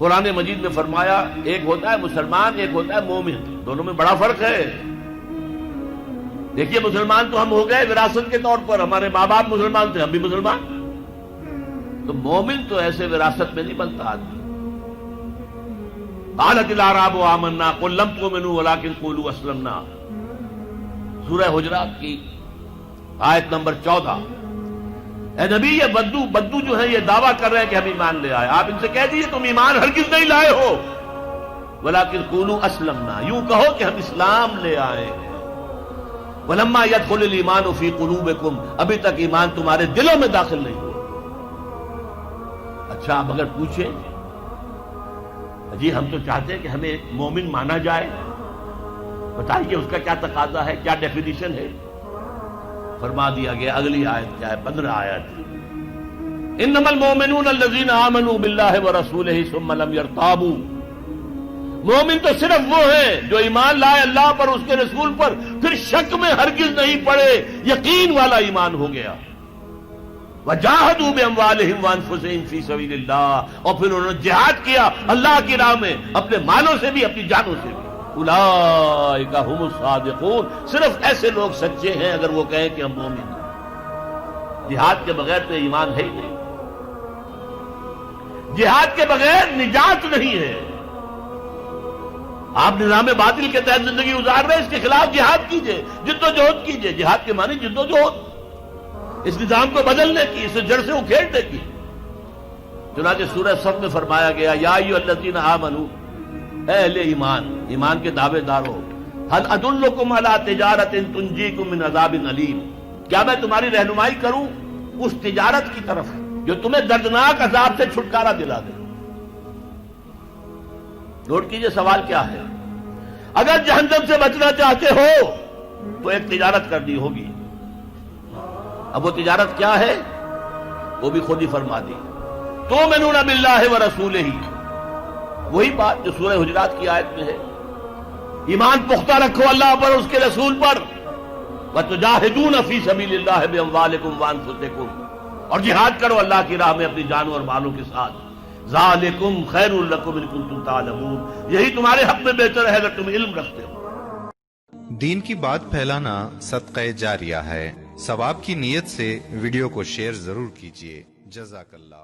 قرآن مجید میں فرمایا ایک ہوتا ہے مسلمان، ایک ہوتا ہے مومن، دونوں میں بڑا فرق ہے۔ دیکھیے مسلمان تو ہم ہو گئے وراثت کے طور پر، ہمارے ماں باپ مسلمان تھے، ہم بھی مسلمان، تو مومن تو ایسے وراثت میں نہیں بنتا آدمی۔ قالت الاعراب آمنا قل لم تؤمنوا ولكن قولوا اسلمنا، سورہ حجرات کی آیت نمبر 14۔ اے نبی یہ بدو جو ہیں یہ دعویٰ کر رہے ہیں کہ ہم ایمان لے آئے، آپ ان سے کہہ دیجئے تم ایمان ہرگز نہیں لائے ہو، ولكن قولوا اسلمنا، یوں کہو کہ ہم اسلام لے آئے ہیں۔ ولما يدخل الايمان في قلوبكم، ابھی تک ایمان تمہارے دلوں میں داخل نہیں ہوا۔ اچھا آپ اگر پوچھیں جی ہم تو چاہتے ہیں کہ ہمیں مومن مانا جائے، بتائیے اس کا کیا تقاضا ہے، کیا ڈیفینیشن ہے؟ فرما دیا گیا اگلی آیت کیا ہے، 15 آیت، انما المؤمنون الذين آمنوا بالله ورسوله ثم لم يرتابوا، مومن تو صرف وہ ہیں جو ایمان لائے اللہ پر، اس کے رسول پر، پھر شک میں ہرگز نہیں پڑے، یقین والا ایمان ہو گیا۔ وجاہدوا باموالہم وانفسہم فی سبیل اللہ، اور پھر انہوں نے جہاد کیا اللہ کی راہ میں اپنے مالوں سے بھی اپنی جانوں سے بھی۔ اولئک ھم الصادقون، صرف ایسے لوگ سچے ہیں اگر وہ کہیں کہ ہم مومن ہیں۔ جہاد کے بغیر تو ایمان ہے ہی نہیں، جہاد کے بغیر نجات نہیں ہے۔ آپ نظام باطل کے تحت زندگی گزار رہے ہیں، اس کے خلاف جہاد کیجئے، جد و جہد کیجئے، جہاد کے معنی جد و جہد، اس نظام کو بدلنے کی، اسے جڑ سے اکھیڑنے کی۔ چنانچہ سورہ صف میں فرمایا گیا یا ایھا الذین آمنوا، اے اہل ایمان، ایمان کے دعوے دارو، هل ادلکم علی تجارۃ تنجیکم من عذاب علیم، کیا میں تمہاری رہنمائی کروں اس تجارت کی طرف جو تمہیں دردناک عذاب سے چھٹکارا دلا دے؟ نوٹ کیجئے سوال کیا ہے، اگر جہنم سے بچنا چاہتے ہو تو ایک تجارت کرنی ہوگی۔ اب وہ تجارت کیا ہے وہ بھی خود ہی فرما دی، تؤمنون باللہ ورسولہ، وہی بات جو سورہ حجرات کی آیت میں ہے، ایمان پختہ رکھو اللہ پر، اس کے رسول پر، وتجاہدون فی سبیل اللہ باموالکم وانفسکم، اور جہاد کرو اللہ کی راہ میں اپنی جانوں اور مالوں کے ساتھ۔ ذالکم خیر لکم ان کنتم تعلمون، یہی تمہارے حق میں بہتر ہے اگر تم علم رکھتے ہو۔ دین کی بات پھیلانا صدقہ جاریہ ہے، ثواب کی نیت سے ویڈیو کو شیئر ضرور کیجیے۔ جزاک اللہ۔